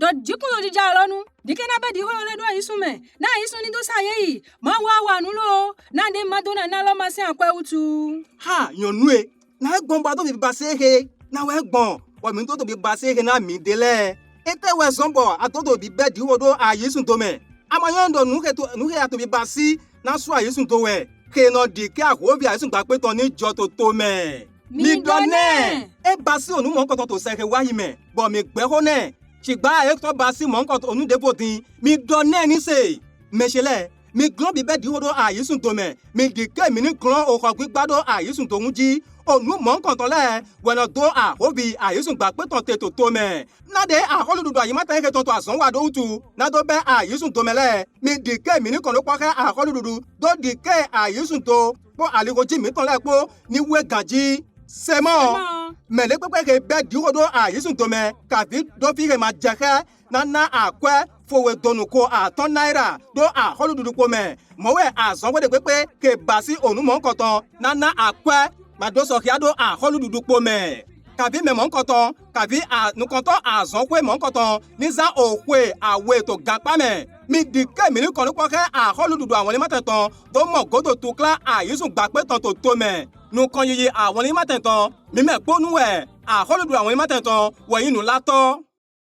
do jikuno di jalonu dikena be di hole do isume na isu ni do saye ma wa nulo na de madona na lo masi akwe utu ha yonue na egbon ba do bi basehe na we egbon wa mi to bi basehe na mi dele ete we zombo atodo bi be di hodo ayesun to me amayondo nuke ato bi basi na so ayesun to we ke no di ke ahobi ayesun gba pe ton ni jo to me mi done e basi onu mo nkan to sehe wa yi me bo mi gbe ho ne ṣìgbà ètò basi mo nkan onu debo tin mi done ni se mechele mi glon bi be di hodo ayesun to me mi di ke mi ni glon o ko gbigbado ayesun to hunji onu mo nkan to le wena do ahobi ayesun gba pe ton te to me na de aholududu ayimata ke ton to asan wa do utu na do be ayesun to me le mi di ke mi ni kon lo pa ke aholududu do di ke ayesun to po aligoji mi ton le po ni we ganji semo mele pepe ke be di hodo ayesun to me ka fi do fi ke ma jeke na akwe fowe donu ko aton naira do aholududu po me mo we asan we de pepe ke basi onu mo nkan ton na akwe ma do so kiado aholududu po me kabi me mo nkan ton kabi nukan to asan kwe mo nkan ton ni za okwe awe to gapa me mi di ke mi ni kon lo po ke aholududu awon le matetan do mo godo to kla ayesun gba pe ton to me nu kan yeye àwọn ni matetan mi me gbonu we aholududu awon ni matetan wo yin nu lato